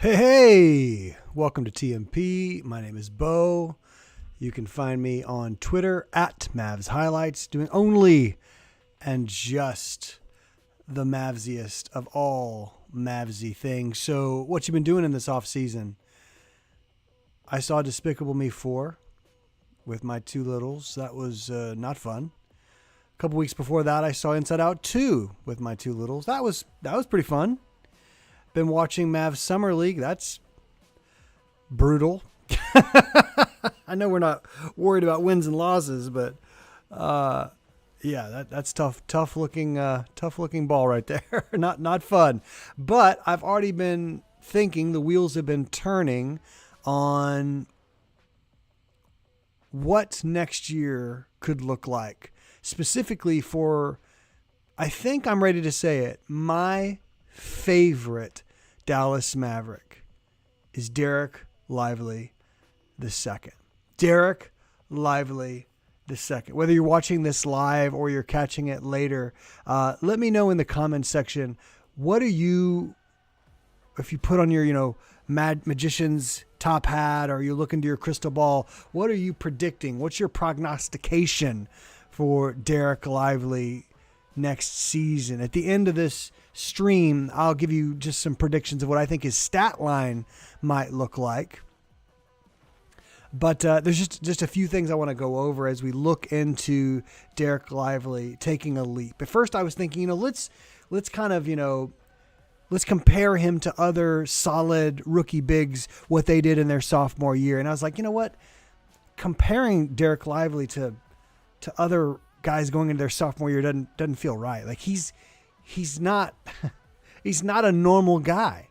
Hey, welcome to TMP. My name is Bo. You can find me on Twitter at Mavs Highlights, doing only and just the Mavsiest of all Mavsy things. So what you been doing in this off season? I saw Despicable Me 4 with my two littles. That was not fun. A couple weeks before that, I saw Inside Out 2 with my two littles. That was pretty fun. Been watching Mavs Summer League. That's brutal. I know we're not worried about wins and losses, but that's tough looking ball right there. not fun. But I've already been thinking, the wheels have been turning on what next year could look like. Specifically for, I think I'm ready to say it, my favorite Dallas Maverick is Dereck Lively II. Dereck Lively II. Whether you're watching this live or you're catching it later, let me know in the comments section, what are you, if you put on your, magician's top hat or you're looking to your crystal ball, what are you predicting? What's your prognostication for Dereck Lively next season? At the end of this stream, I'll give you just some predictions of what I think his stat line might look like. But there's just a few things I want to go over as we look into Dereck Lively taking a leap. At first I was thinking, let's kind of, let's compare him to other solid rookie bigs, what they did in their sophomore year. And I was like, you know what? Comparing Dereck Lively to other guys going into their sophomore year doesn't feel right. Like he's not a normal guy.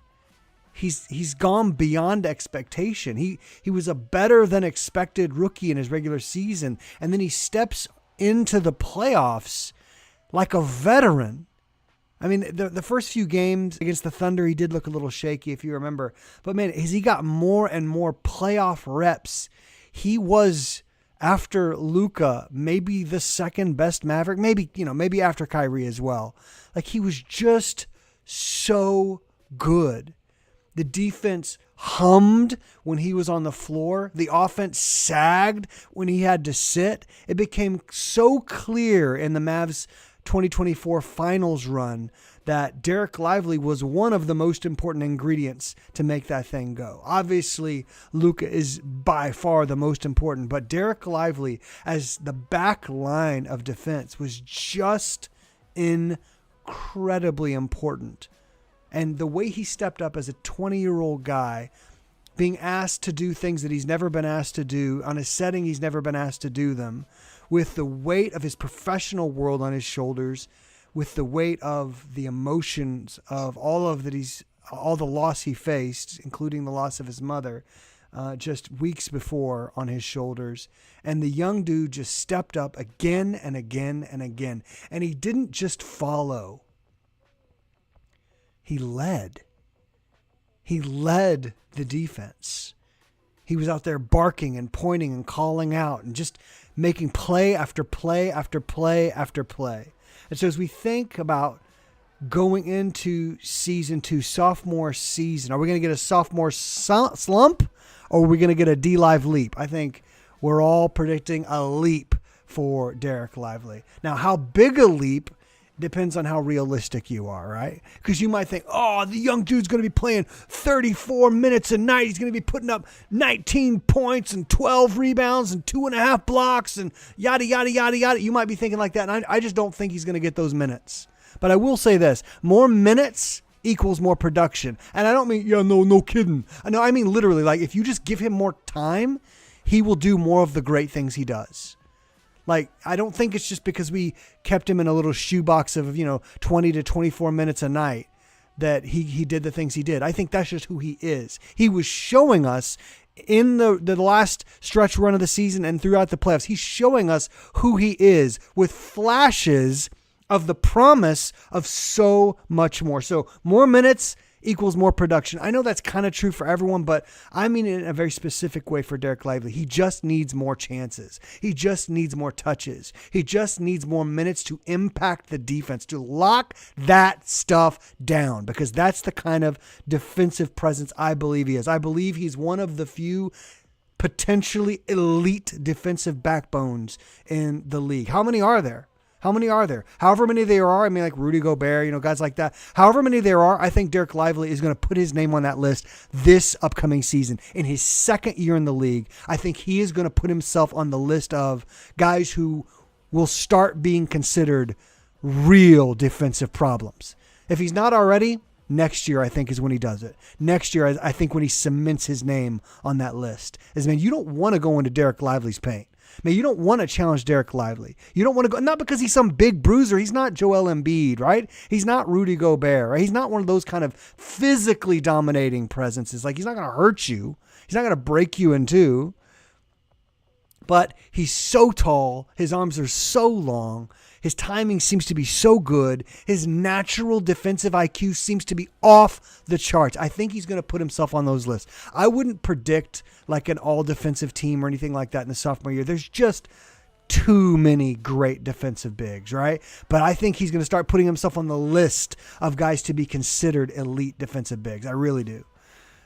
He's gone beyond expectation. He was a better than expected rookie in his regular season, and then he steps into the playoffs like a veteran. I mean, the first few games against the Thunder, he did look a little shaky, if you remember. But man, as he got more and more playoff reps, he was, after Luka, maybe the second best Maverick, maybe after Kyrie as well. Like, he was just so good. The defense hummed when he was on the floor. The offense sagged when he had to sit. It became so clear in the Mavs 2024 finals run that Dereck Lively was one of the most important ingredients to make that thing go. Obviously, Luka is by far the most important, but Dereck Lively as the back line of defense was just incredibly important. And the way he stepped up as a 20-year-old guy, being asked to do things that he's never been asked to do, on a setting he's never been asked to do them, with the weight of his professional world on his shoulders, with the weight of the emotions of all the loss he faced, including the loss of his mother, just weeks before on his shoulders. And the young dude just stepped up again and again and again. And he didn't just follow. He led. He led the defense. He was out there barking and pointing and calling out and just making play after play after play after play. And so as we think about going into season 2, sophomore season, are we going to get a sophomore slump or are we going to get a DLive leap? I think we're all predicting a leap for Dereck Lively. Now, how big a leap depends on how realistic you are, right? Because you might think, the young dude's going to be playing 34 minutes a night. He's going to be putting up 19 points and 12 rebounds and 2.5 blocks and yada, yada, yada, yada. You might be thinking like that, and I just don't think he's going to get those minutes. But I will say this, more minutes equals more production. And I don't mean, no kidding. No, I mean literally, like if you just give him more time, he will do more of the great things he does. Like, I don't think it's just because we kept him in a little shoebox of, 20 to 24 minutes a night that he did the things he did. I think that's just who he is. He was showing us in the last stretch run of the season and throughout the playoffs, he's showing us who he is with flashes of the promise of so much more. So more minutes equals more production. I know that's kind of true for everyone, but I mean it in a very specific way for Dereck Lively. He just needs more chances. He just needs more touches. He just needs more minutes to impact the defense, to lock that stuff down, because that's the kind of defensive presence I believe he is. I believe he's one of the few potentially elite defensive backbones in the league. How many are there? However many there are, I mean, like Rudy Gobert, guys like that. However many there are, I think Dereck Lively is going to put his name on that list this upcoming season. In his second year in the league, I think he is going to put himself on the list of guys who will start being considered real defensive problems. If he's not already, next year, I think, is when he does it. Next year, I think when he cements his name on that list. Man, you don't want to go into Dereck Lively's paint. Man, you don't want to challenge Dereck Lively. You don't want to go, not because he's some big bruiser. He's not Joel Embiid, right? He's not Rudy Gobert, right? He's not one of those kind of physically dominating presences. Like, he's not going to hurt you. He's not going to break you in two. But he's so tall. His arms are so long. His timing seems to be so good. His natural defensive IQ seems to be off the charts. I think he's going to put himself on those lists. I wouldn't predict like an all-defensive team or anything like that in the sophomore year. There's just too many great defensive bigs, right? But I think he's going to start putting himself on the list of guys to be considered elite defensive bigs. I really do.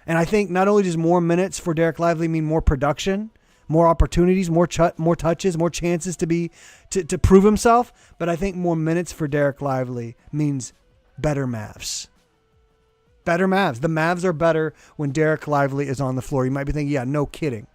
And I think not only does more minutes for Dereck Lively mean more production, more opportunities, more touches, more chances to prove himself. But I think more minutes for Dereck Lively means better Mavs. Better Mavs. The Mavs are better when Dereck Lively is on the floor. You might be thinking, yeah, no kidding.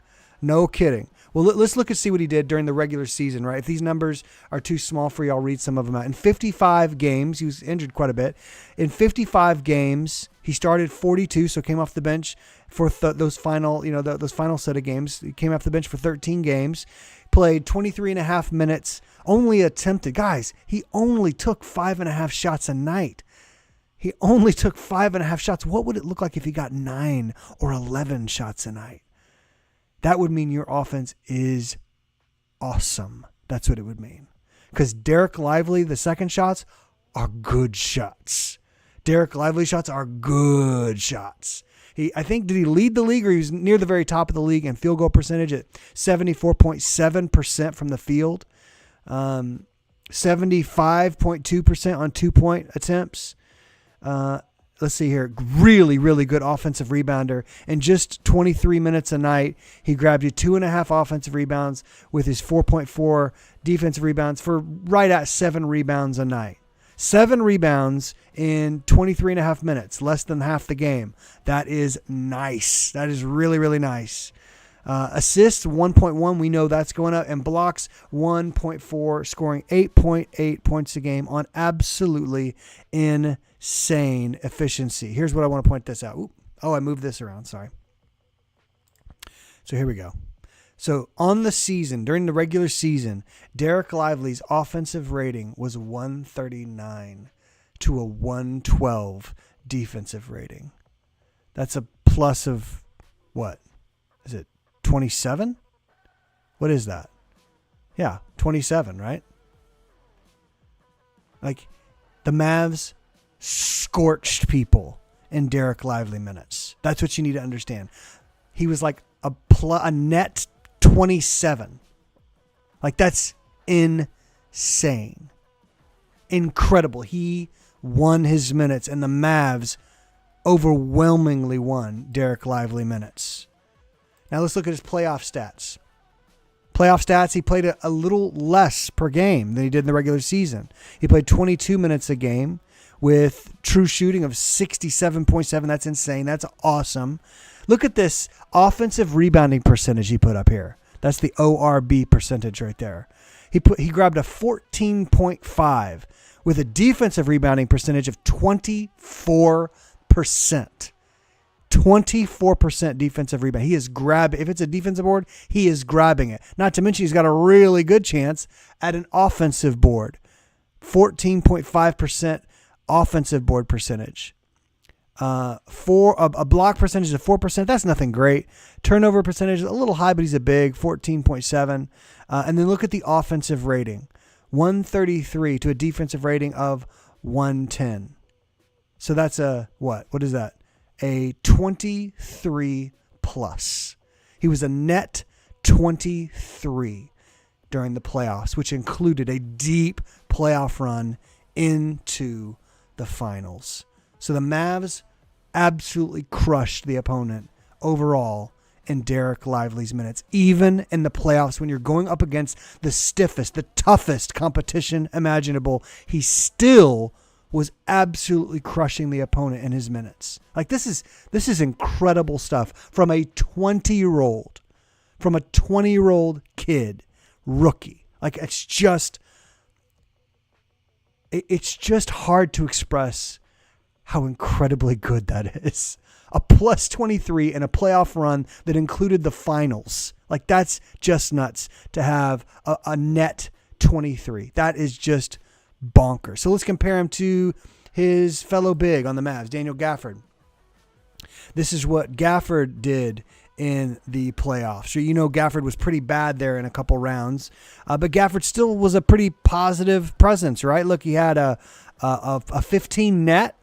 No kidding. Well, let's look and see what he did during the regular season, right? If these numbers are too small for you, I'll read some of them out. In 55 games, he was injured quite a bit. In 55 games, he started 42, so came off the bench for those final set of games. He came off the bench for 13 games, played 23 and a half minutes, only attempted. Guys, he only took 5.5 shots a night. He only took 5.5 shots. What would it look like if he got 9 or 11 shots a night? That would mean your offense is awesome. That's what it would mean. Because Dereck Lively, the second shots are good shots. Dereck Lively shots are good shots. I think, did he lead the league, or he was near the very top of the league in field goal percentage at 74.7% from the field, 75.2% on 2-point attempts. Let's see here. Really, really good offensive rebounder. In just 23 minutes a night, he grabbed you 2.5 offensive rebounds with his 4.4 defensive rebounds for right at 7 rebounds a night. 7 rebounds in 23 and a half minutes, less than half the game. That is nice. That is really, really nice. Assists 1.1, we know that's going up, and blocks 1.4, scoring 8.8 points a game on absolutely insane efficiency. Here's what I want to point this out. I moved this around. Sorry. So here we go. So on the season, during the regular season, Dereck Lively's offensive rating was 139 to a 112 defensive rating. That's a plus of what? Is it 27? What is that? Yeah, 27, right? Like, the Mavs scorched people in Dereck Lively minutes. That's what you need to understand. He was like a net 27. Like, that's insane. Incredible. He won his minutes, and the Mavs overwhelmingly won Dereck Lively minutes. Now let's look at his playoff stats. He played a little less per game than he did in the regular season. He played 22 minutes a game with true shooting of 67.7. That's insane. That's awesome. Look at this offensive rebounding percentage he put up here. That's the ORB percentage right there. He grabbed a 14.5 with a defensive rebounding percentage of 24%. 24% defensive rebound. He is if it's a defensive board, he is grabbing it. Not to mention he's got a really good chance at an offensive board. 14.5% offensive board percentage. For a block percentage of 4%, that's nothing great. Turnover percentage a little high, but he's a big 14.7. And then look at the offensive rating, 133 to a defensive rating of 110. So that's a what? What is that? A 23 plus. He was a net 23 during the playoffs, which included a deep playoff run into the finals. So the Mavs absolutely crushed the opponent overall in Dereck Lively's minutes, even in the playoffs when you're going up against the stiffest, the toughest competition imaginable. He still was absolutely crushing the opponent in his minutes. Like this is incredible stuff from a 20-year-old kid, rookie. Like it's just hard to express how incredibly good that is. A plus 23 in a playoff run that included the finals. Like that's just nuts to have a net 23. That is just bonkers. So let's compare him to his fellow big on the Mavs, Daniel Gafford. This is what Gafford did in the playoffs. So, Gafford was pretty bad there in a couple rounds, but Gafford still was a pretty positive presence, right? Look, he had a 15 net,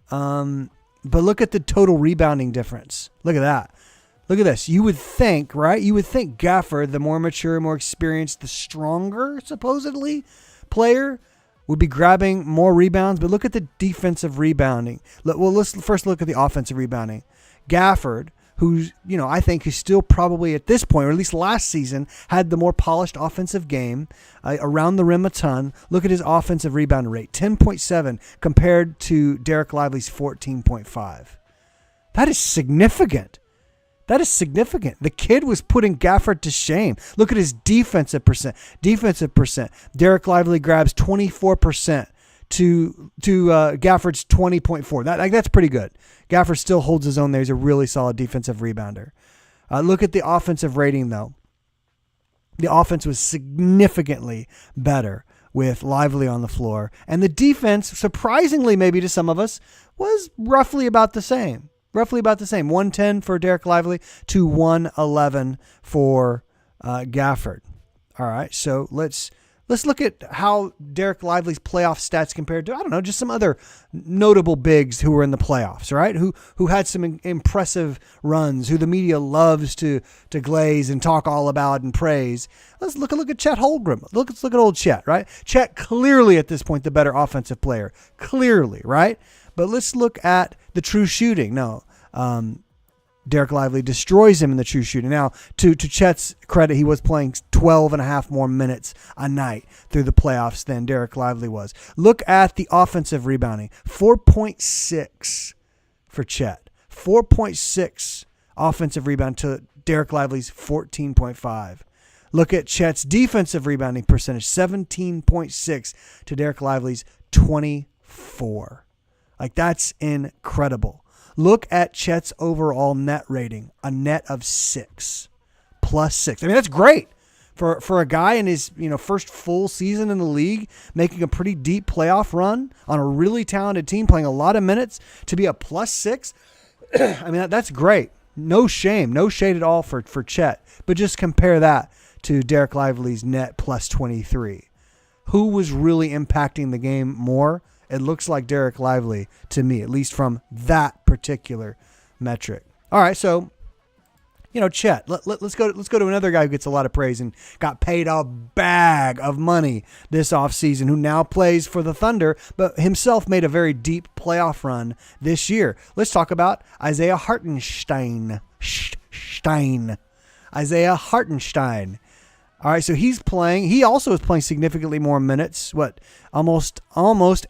but look at the total rebounding difference. Look at that. Look at this. You would think, right? You would think Gafford, the more mature, more experienced, the stronger, supposedly, player, would be grabbing more rebounds, but look at the defensive rebounding. Well, let's first look at the offensive rebounding. Gafford, who's, I think who's still probably at this point, or at least last season, had the more polished offensive game, around the rim a ton. Look at his offensive rebound rate, 10.7 compared to Dereck Lively's 14.5. That is significant. The kid was putting Gafford to shame. Look at his defensive percent. Dereck Lively grabs 24% to Gafford's 20.4. That's pretty good. Gafford still holds his own there. He's a really solid defensive rebounder. Look at the offensive rating, though. The offense was significantly better with Lively on the floor. And the defense, surprisingly maybe to some of us, was roughly about the same. 110 for Dereck Lively to 111 for Gafford. All right, so let's look at how Dereck Lively's playoff stats compared to, just some other notable bigs who were in the playoffs, right? Who had some impressive runs, who the media loves to glaze and talk all about and praise. Let's look at Chet Holmgren. Let's look at old Chet, right? Chet clearly at this point the better offensive player, clearly, right? But let's look at the true shooting. No, Dereck Lively destroys him in the true shooting. Now, to Chet's credit, he was playing 12 and a half more minutes a night through the playoffs than Dereck Lively was. Look at the offensive rebounding. 4.6 for Chet. 4.6 offensive rebound to Dereck Lively's 14.5. Look at Chet's defensive rebounding percentage. 17.6 to Dereck Lively's 24. Like, that's incredible. Look at Chet's overall net rating, a net of 6, +6. I mean, that's great for a guy in his first full season in the league, making a pretty deep playoff run on a really talented team, playing a lot of minutes, to be a +6. I mean, that's great. No shame, no shade at all for Chet. But just compare that to Dereck Lively's net +23. Who was really impacting the game more? It looks like Dereck Lively to me, at least from that particular metric. All right, so Chet. Let's go to another guy who gets a lot of praise and got paid a bag of money this offseason, who now plays for the Thunder, but himself made a very deep playoff run this year. Let's talk about Isaiah Hartenstein. Isaiah Hartenstein. All right, so he also is playing significantly more minutes, almost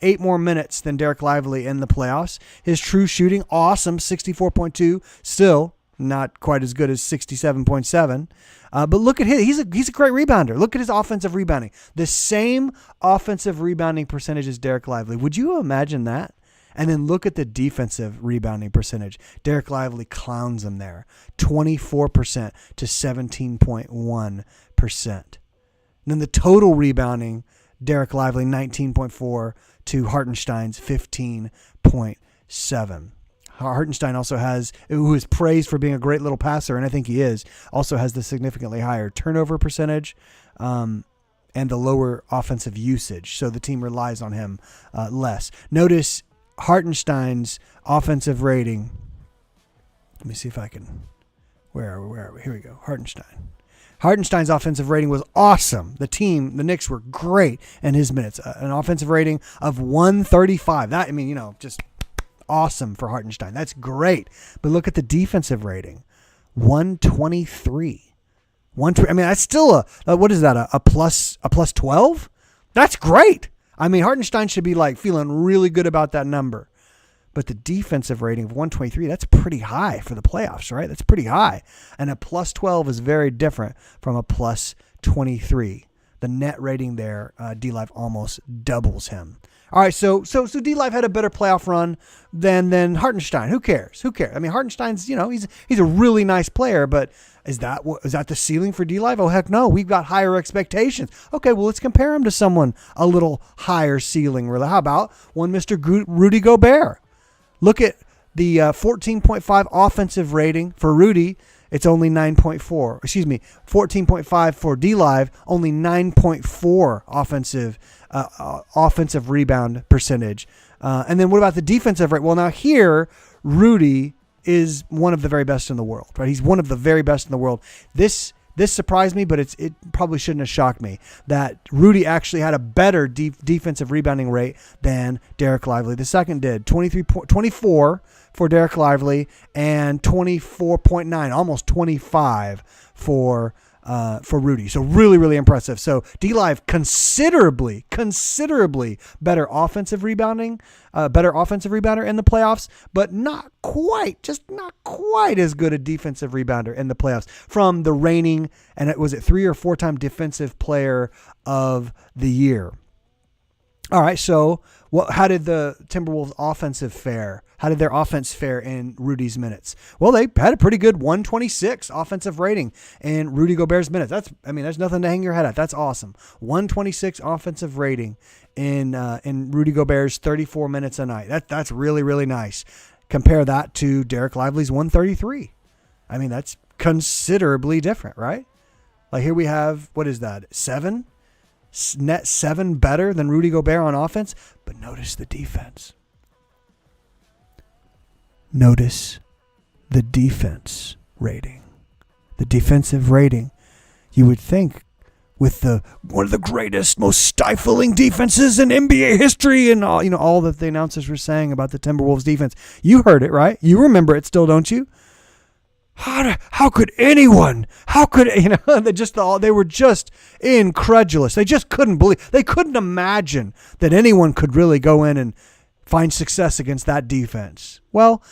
8 more minutes than Dereck Lively in the playoffs. His true shooting, awesome, 64.2, still not quite as good as 67.7. But look at he's a great rebounder. Look at his offensive rebounding. The same offensive rebounding percentage as Dereck Lively. Would you imagine that? And then look at the defensive rebounding percentage. Dereck Lively clowns him there. 24% to 17.1%. And then the total rebounding, Dereck Lively 19.4 to Hartenstein's 15.7. Hartenstein also who is praised for being a great little passer, and I think he is, also has the significantly higher turnover percentage and the lower offensive usage. So the team relies on him less. Notice Hartenstein's offensive rating. Let me see if I can. Where are we? Here we go. Hartenstein's offensive rating was awesome. The Knicks were great in his minutes. An offensive rating of 135. Just awesome for Hartenstein. That's great. But look at the defensive rating, 123. That's still what is that? A plus 12? That's great. Hartenstein should be feeling really good about that number. But the defensive rating of 123, that's pretty high for the playoffs, right? That's pretty high. And a plus 12 is very different from a plus 23. The net rating there, DLive almost doubles him. All right, so DLive had a better playoff run than Hartenstein. Who cares? Hartenstein's, he's a really nice player, but is that the ceiling for DLive? Oh, heck no. We've got higher expectations. Okay, well, let's compare him to someone a little higher ceiling. Really. How about one Mr. Rudy Gobert? Look at the 14.5 offensive rating for Rudy. It's only 9.4. 14.5 for DLive, only 9.4 offensive rebound percentage. And then what about the defensive rate? Well, now here, Rudy is one of the very best in the world, right? He's one of the very best in the world. This surprised me, but it probably shouldn't have shocked me that Rudy actually had a better defensive rebounding rate than Dereck Lively. The second did 24 for Dereck Lively and 24.9, almost 25 for Rudy. So really, really impressive. So DLive considerably better offensive rebounder in the playoffs, but not quite as good a defensive rebounder in the playoffs from the reigning, and it was 3 or 4 time defensive player of the year. All right, so how did the Timberwolves offensive fare? How did their offense fare in Rudy's minutes? Well, they had a pretty good 126 offensive rating in Rudy Gobert's minutes. There's nothing to hang your head at. That's awesome. 126 offensive rating in Rudy Gobert's 34 minutes a night. That's really, really nice. Compare that to Dereck Lively's 133. That's considerably different, right? Here we have, what is that? 7? Net 7 better than Rudy Gobert on offense. But notice the defense. Notice the defense rating. The defensive rating. You would think with one of the greatest, most stifling defenses in NBA history and all that the announcers were saying about the Timberwolves defense. You heard it, right? You remember it still, don't you? How could anyone? They were just incredulous. They just couldn't believe. They couldn't imagine that anyone could really go in and find success against that defense. Well,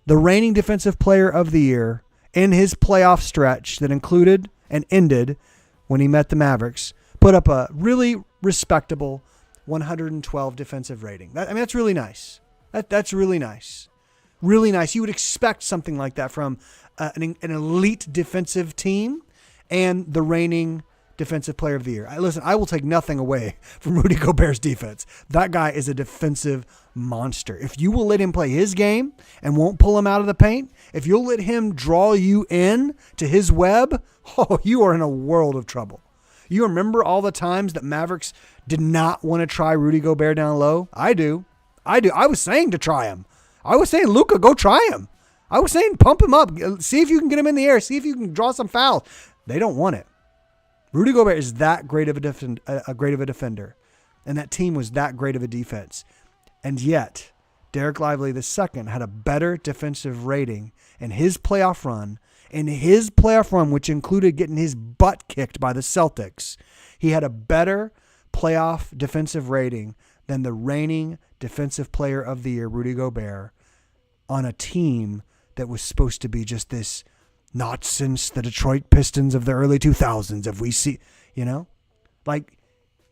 the reigning defensive player of the year in his playoff stretch that included and ended when he met the Mavericks put up a really respectable 112 defensive rating. That's really nice. That's really nice. Really nice. You would expect something like that from an elite defensive team and the reigning defensive player of the year. Listen, I will take nothing away from Rudy Gobert's defense. That guy is a defensive monster. If you will let him play his game and won't pull him out of the paint, if you'll let him draw you in to his web, you are in a world of trouble. You remember all the times that Mavericks did not want to try Rudy Gobert down low? I do. I was saying to try him. I was saying, Luka, go try him. I was saying, pump him up. See if you can get him in the air. See if you can draw some fouls. They don't want it. Rudy Gobert is that great of a defender, and that team was that great of a defense. And yet, Dereck Lively II had a better defensive rating in his playoff run. In his playoff run, which included getting his butt kicked by the Celtics, he had a better playoff defensive rating than the reigning defensive player of the year, Rudy Gobert, on a team that was supposed to be just this, not since the Detroit Pistons of the early 2000s have we seen,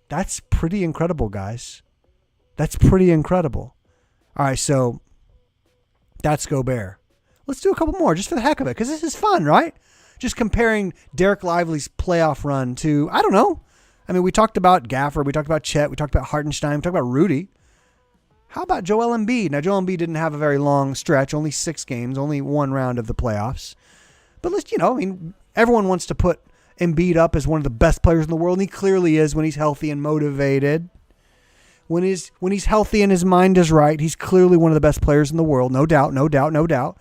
that's pretty incredible, guys. That's pretty incredible. All right, so that's Gobert. Let's do a couple more just for the heck of it, because this is fun, right? Just comparing Dereck Lively's playoff run to, I don't know. We talked about Gafford, we talked about Chet, we talked about Hartenstein, we talked about Rudy. How about Joel Embiid? Now, Joel Embiid didn't have a very long stretch, only 6 games, only 1 round of the playoffs. But let's, everyone wants to put Embiid up as one of the best players in the world, and he clearly is when he's healthy and motivated. when he's healthy and his mind is right, he's clearly one of the best players in the world. No doubt, no doubt, no doubt.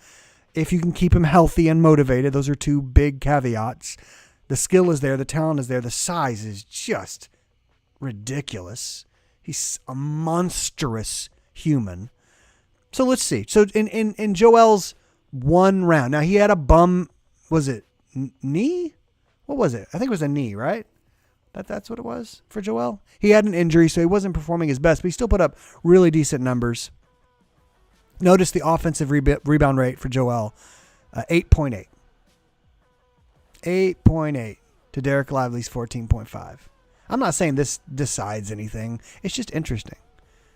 If you can keep him healthy and motivated, those are two big caveats. The skill is there. The talent is there. The size is just ridiculous. He's a monstrous human. So let's see. So in Joel's one round, now he had a bum, was it knee? What was it? I think it was a knee, right? That's what it was for Joel. He had an injury, so he wasn't performing his best, but he still put up really decent numbers. Notice the offensive rebound rate for Joel, 8.8. 8.8 to Dereck Lively's 14.5. I'm not saying this decides anything. It's just interesting.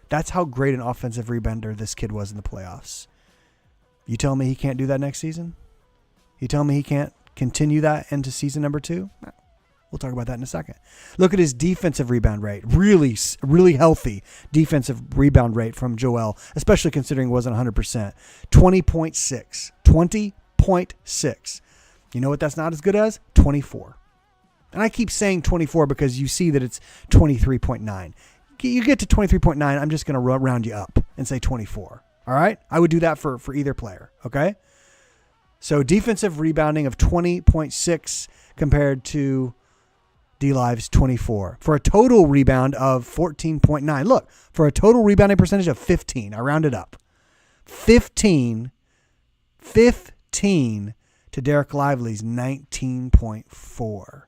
That's how great an offensive rebounder this kid was in the playoffs. You tell me he can't do that next season? You tell me he can't continue that into season number 2? We'll talk about that in a second. Look at his defensive rebound rate. Really, really healthy defensive rebound rate from Joel, especially considering it wasn't 100%. 20.6. 20.6. You know what that's not as good as? 24. And I keep saying 24 because you see that it's 23.9. You get to 23.9, I'm just going to round you up and say 24. All right? I would do that for either player, okay? So defensive rebounding of 20.6 compared to DLive's 24 for a total rebound of 14.9. Look, for a total rebounding percentage of 15. I rounded up. 15 to Dereck Lively's 19.4.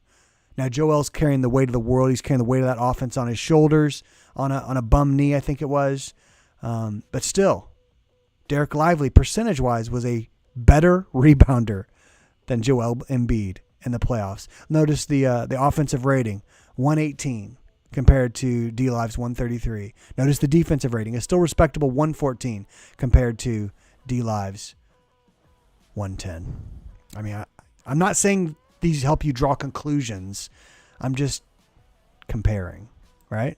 Now Joel's carrying the weight of the world. He's carrying the weight of that offense on his shoulders, on a bum knee, I think it was. But still, Dereck Lively, percentage-wise, was a better rebounder than Joel Embiid in the playoffs. Notice the offensive rating, 118 compared to DLive's 133. Notice the defensive rating is still respectable, 114 compared to DLive's 110. I mean, I'm not saying these help you draw conclusions. I'm just comparing, right?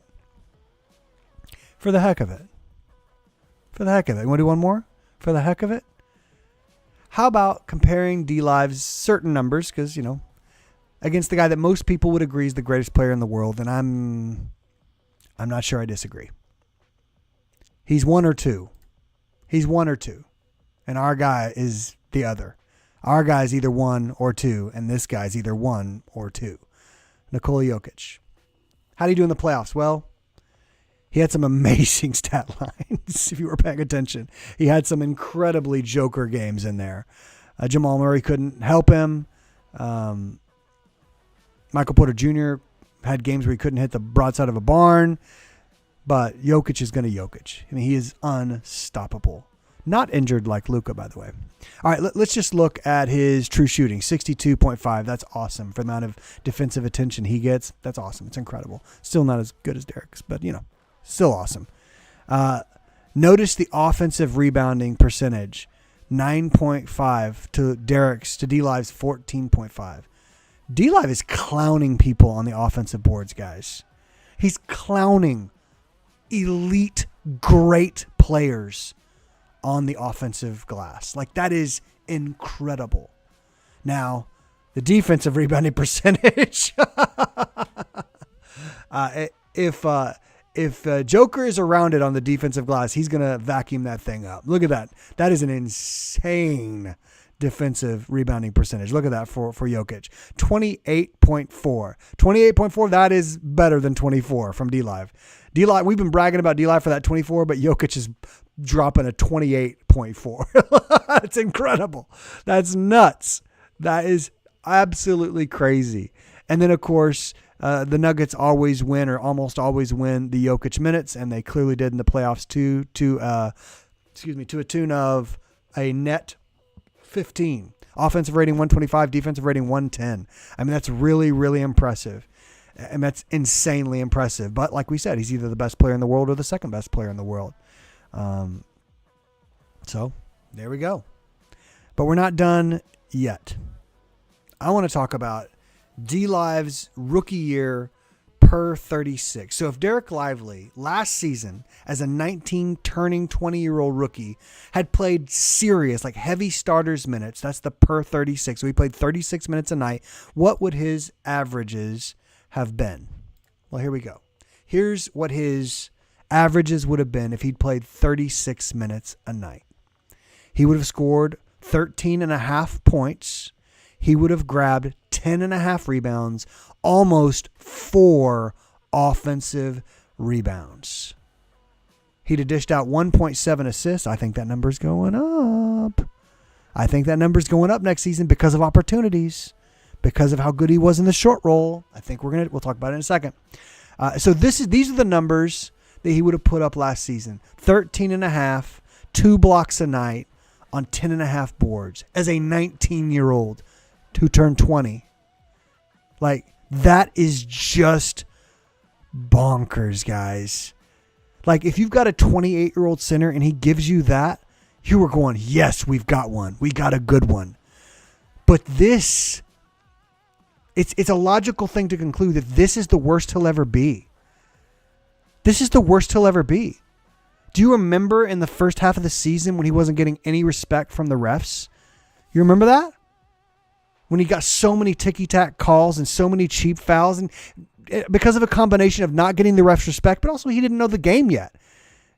For the heck of it. For the heck of it. You want to do one more? For the heck of it? How about comparing DLive's certain numbers, because, you know, against the guy that most people would agree is the greatest player in the world, and I'm not sure I disagree. He's one or two. He's one or two. And our guy is the other. Our guy's either 1 or 2, and this guy's either 1 or 2. Nikola Jokic. How did he do in the playoffs? Well, he had some amazing stat lines, if you were paying attention. He had some incredibly joker games in there. Jamal Murray couldn't help him. Michael Porter Jr. had games where he couldn't hit the broadside of a barn. But Jokic is going to Jokic. I mean, he is unstoppable. Not injured like Luka, by the way. All right, let's just look at his true shooting, 62.5. That's awesome for the amount of defensive attention he gets. That's awesome. It's incredible. Still not as good as Dereck's, but, you know, still awesome. Notice the offensive rebounding percentage, 9.5 to Dereck's, to DLive's 14.5. DLive is clowning people on the offensive boards, guys. He's clowning elite, great players on the offensive glass. Like, that is incredible. Now, the defensive rebounding percentage, if Joker is around it on the defensive glass, he's going to vacuum that thing up. Look at that. That is an insane defensive rebounding percentage. Look at that for Jokic. 28.4. 28.4, that is better than 24 from DLive. DLive, we've been bragging about DLive for that 24, but Jokic is dropping a 28.4. That's incredible. That's nuts. That is absolutely crazy. And then, of course, the Nuggets always win, or almost always win, the Jokic minutes, and they clearly did in the playoffs too, to a tune of a net 15. Offensive rating 125, defensive rating 110. I mean, that's really, really impressive. And that's insanely impressive. But like we said, he's either the best player in the world or the second best player in the world. So there we go. But we're not done yet. I want to talk about DLive's rookie year per 36. So if Dereck Lively last season as a 19 turning 20-year-old rookie had played serious, like heavy starters minutes, that's the per 36. So he played 36 minutes a night. What would his averages have been? Well, here we go. Here's what his averages would have been if he'd played 36 minutes a night. He would have scored 13.5 points. He would have grabbed 10.5 rebounds, almost 4 offensive rebounds. He'd have dished out 1.7 assists. I think that number's going up. I think that number's going up next season because of opportunities, because of how good he was in the short roll. I think we'll talk about it in a second. So these are the numbers that he would have put up last season. 13.5, 2 blocks a night on 10.5 boards as a 19-year-old who turned 20. Like, that is just bonkers, guys. Like, if you've got a 28-year-old center and he gives you that, you were going, yes, we've got one. We got a good one. But this, it's a logical thing to conclude that this is the worst he'll ever be. This is the worst he'll ever be. Do you remember in the first half of the season when he wasn't getting any respect from the refs? You remember that? When he got so many ticky-tack calls and so many cheap fouls, and because of a combination of not getting the refs' respect, but also he didn't know the game yet.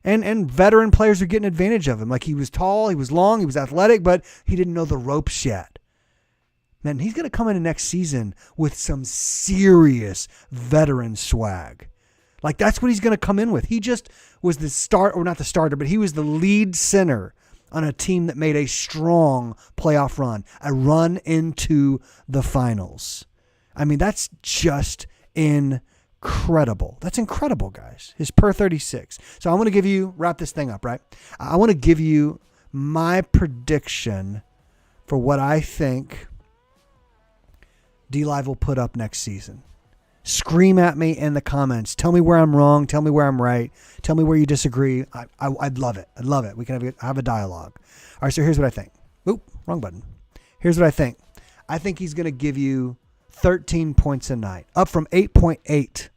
And veteran players were getting advantage of him. Like, he was tall, he was long, he was athletic, but he didn't know the ropes yet. Man, he's going to come into next season with some serious veteran swag. Like, that's what he's going to come in with. He just was the start, or not the starter, but he was the lead center on a team that made a strong playoff run, a run into the finals. I mean, that's just incredible. That's incredible, guys. His per 36. So I want to wrap this thing up, right? I want to give you my prediction for what I think DLive will put up next season. Scream at me in the comments. Tell me where I'm wrong. Tell me where I'm right. Tell me where you disagree. I'd love it. I'd love it. We can have a dialogue. All right, so here's what I think. Oop, wrong button. Here's what I think. I think he's going to give you 13 points a night, up from 8.8.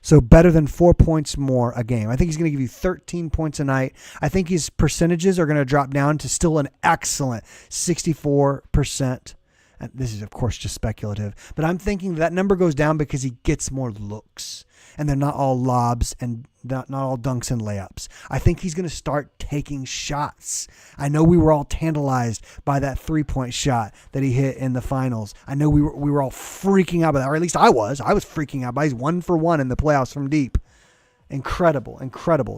So better than 4 points more a game. I think he's going to give you 13 points a night. I think his percentages are going to drop down to still an excellent 64%. And this is, of course, just speculative. But I'm thinking that number goes down because he gets more looks. And they're not all lobs and not all dunks and layups. I think he's going to start taking shots. I know we were all tantalized by that 3-point shot that he hit in the finals. I know we were all freaking out by that, or at least I was. I was freaking out by his 1-for-1 in the playoffs from deep. Incredible.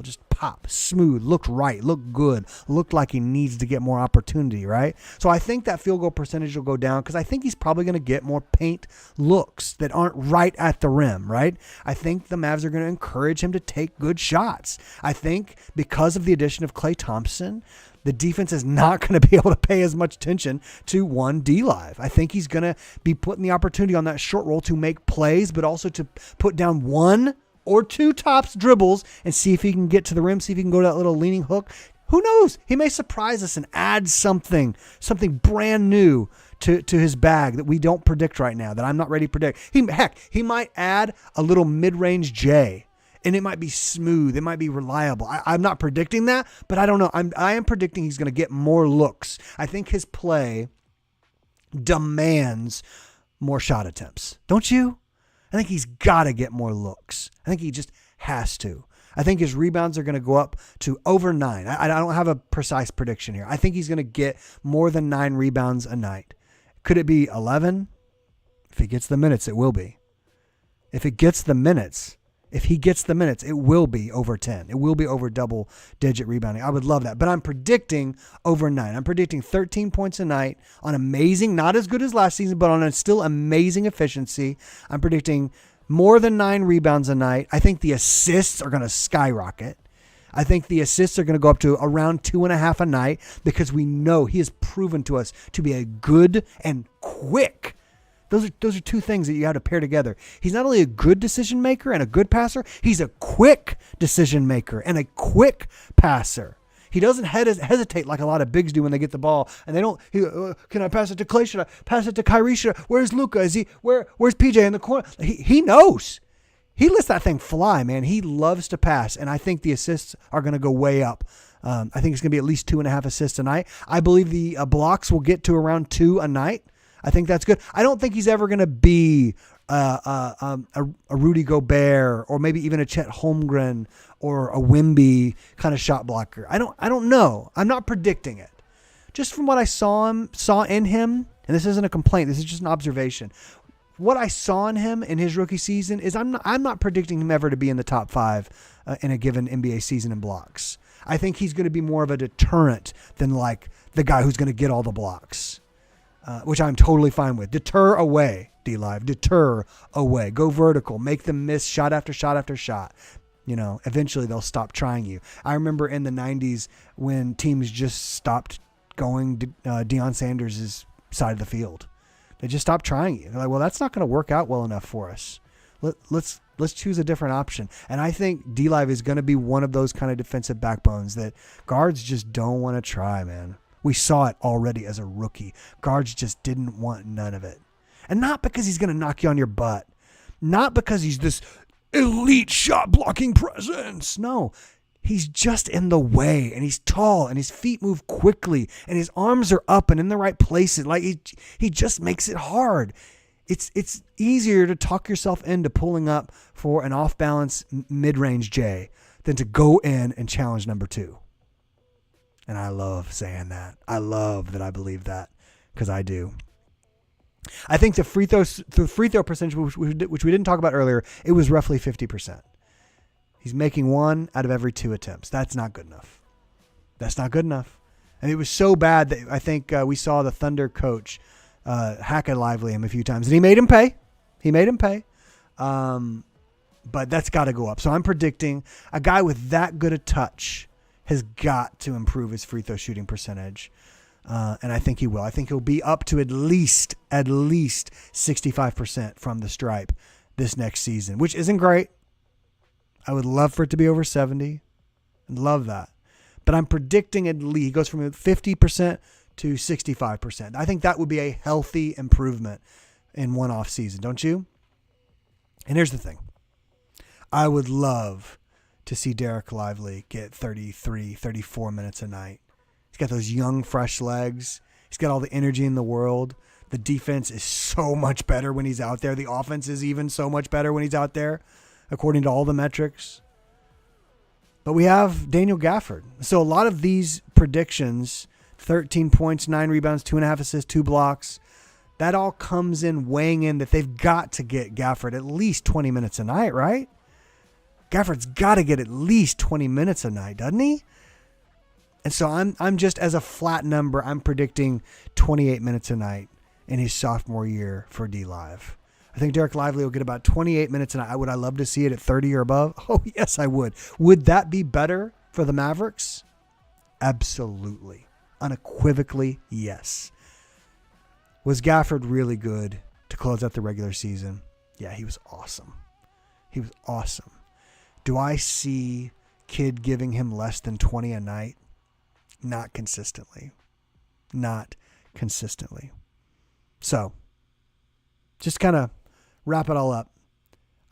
Just pop, smooth, looked right, looked good, looked like he needs to get more opportunity, right? So I think that field goal percentage will go down because I think he's probably going to get more paint looks that aren't right at the rim, right? I think the Mavs are going to encourage him to take good shots. I think because of the addition of Klay Thompson, the defense is not going to be able to pay as much attention to one DLive. I think he's going to be putting the opportunity on that short roll to make plays, but also to put down 1 or 2 tops dribbles and see if he can get to the rim, see if he can go to that little leaning hook. Who knows? He may surprise us and add something brand new to his bag that we don't predict right now, that I'm not ready to predict. He might add a little mid-range J, and it might be smooth. It might be reliable. I'm not predicting that, but I don't know. I am predicting he's going to get more looks. I think his play demands more shot attempts. Don't you? I think he's got to get more looks. I think he just has to. I think his rebounds are going to go up to over 9. I don't have a precise prediction here. I think he's going to get more than 9 rebounds a night. Could it be 11? If he gets the minutes, it will be. If he gets the minutes, it will be over 10. It will be over double-digit rebounding. I would love that. But I'm predicting over 9. I'm predicting 13 points a night on amazing, not as good as last season, but on a still amazing efficiency. I'm predicting more than 9 rebounds a night. I think the assists are going to skyrocket. I think the assists are going to go up to around 2.5 a night because we know he has proven to us to be a good and quick. Those are 2 things that you have to pair together. He's not only a good decision maker and a good passer, he's a quick decision maker and a quick passer. He doesn't hesitate like a lot of bigs do when they get the ball, and they don't. Can I pass it to Klay? Should I pass it to Kyrie? Where's Luka? Where's PJ in the corner? He knows. He lets that thing fly, man. He loves to pass, and I think the assists are going to go way up. I think it's going to be at least 2.5 assists a night. I believe the blocks will get to around 2 a night. I think that's good. I don't think he's ever going to be a Rudy Gobert, or maybe even a Chet Holmgren or a Wemby kind of shot blocker. I don't know. I'm not predicting it. Just from what I saw in him, and this isn't a complaint, this is just an observation. What I saw in him in his rookie season is I'm not predicting him ever to be in the top 5 in a given NBA season in blocks. I think he's going to be more of a deterrent than like the guy who's going to get all the blocks, which I'm totally fine with. Deter away, DLive. Deter away. Go vertical. Make them miss shot after shot after shot. Eventually they'll stop trying you. I remember in the 90s when teams just stopped going Deion Sanders' side of the field. They just stopped trying you. They're like, well, that's not going to work out well enough for us. Let's choose a different option. And I think DLive is going to be one of those kind of defensive backbones that guards just don't want to try, man. We saw it already as a rookie. Guards just didn't want none of it. And not because he's going to knock you on your butt. Not because he's this elite shot blocking presence. No. He's just in the way, and he's tall, and his feet move quickly, and his arms are up and in the right places. Like he just makes it hard. It's easier to talk yourself into pulling up for an off-balance mid-range J than to go in and challenge number 2. And I love saying that. I love that I believe that, because I do. I think the free throw percentage, which we didn't talk about earlier, it was roughly 50%. He's making 1 out of every 2 attempts. That's not good enough. That's not good enough. And it was so bad that I think we saw the Thunder coach hack at Lively him a few times. And he made him pay. But that's got to go up. So I'm predicting a guy with that good a touch has got to improve his free throw shooting percentage. And I think he will. I think he'll be up to at least 65% from the stripe this next season, which isn't great. I would love for it to be over 70. I'd love that. But I'm predicting at least he goes from 50% to 65%. I think that would be a healthy improvement in one off season, don't you? And here's the thing. I would love to see Dereck Lively get 33, 34 minutes a night. He's got those young, fresh legs. He's got all the energy in the world. The defense is so much better when he's out there. The offense is even so much better when he's out there, according to all the metrics. But we have Daniel Gafford. So a lot of these predictions, 13 points, 9 rebounds, 2.5 assists, 2 blocks, that all comes in weighing in that they've got to get Gafford at least 20 minutes a night, right? Gafford's got to get at least 20 minutes a night, doesn't he? And so I'm just, as a flat number, I'm predicting 28 minutes a night in his sophomore year for DLive. I think Dereck Lively will get about 28 minutes a night. Would I love to see it at 30 or above? Oh, yes, I would. Would that be better for the Mavericks? Absolutely. Unequivocally, yes. Was Gafford really good to close out the regular season? Yeah, he was awesome. He was awesome. Do I see Kidd giving him less than 20 a night? Not consistently. Not consistently. So, just kind of wrap it all up.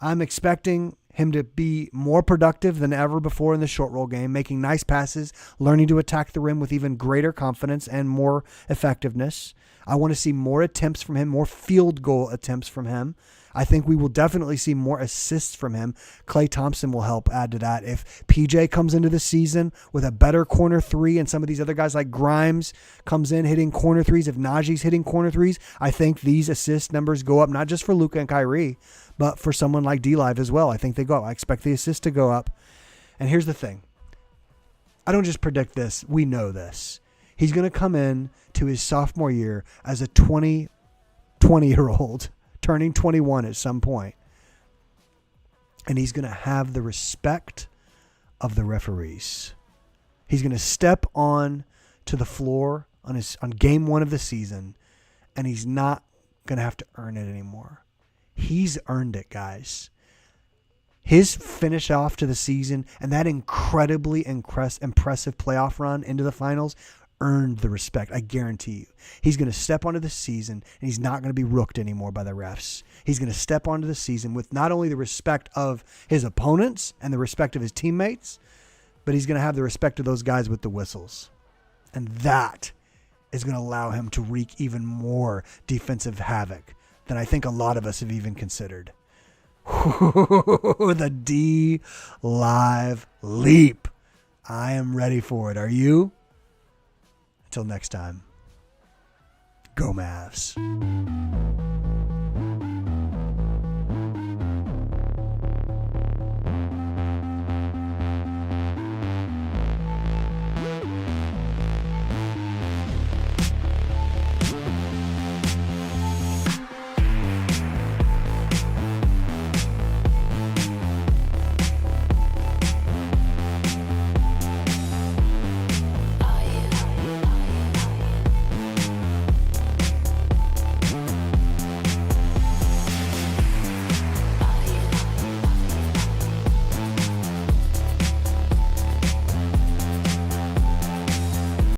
I'm expecting him to be more productive than ever before in the short roll game, making nice passes, learning to attack the rim with even greater confidence and more effectiveness. I want to see more attempts from him, more field goal attempts from him. I think we will definitely see more assists from him. Klay Thompson will help add to that. If PJ comes into the season with a better corner three and some of these other guys like Grimes comes in hitting corner threes, if Najee's hitting corner threes, I think these assist numbers go up, not just for Luka and Kyrie, but for someone like DLive as well. I think they go up. I expect the assists to go up. And here's the thing. I don't just predict this. We know this. He's going to come in to his sophomore year as a 20-year-old, turning 21 at some point. And he's going to have the respect of the referees. He's going to step on to the floor on game 1 of the season, and he's not going to have to earn it anymore. He's earned it, guys. His finish off to the season and that incredibly impressive playoff run into the finals earned the respect. I guarantee you. He's going to step onto the season and he's not going to be rooked anymore by the refs. He's going to step onto the season with not only the respect of his opponents and the respect of his teammates, but he's going to have the respect of those guys with the whistles. And that is going to allow him to wreak even more defensive havoc than I think a lot of us have even considered. The DLive leap. I am ready for it. Are you? Until next time, go Mavs.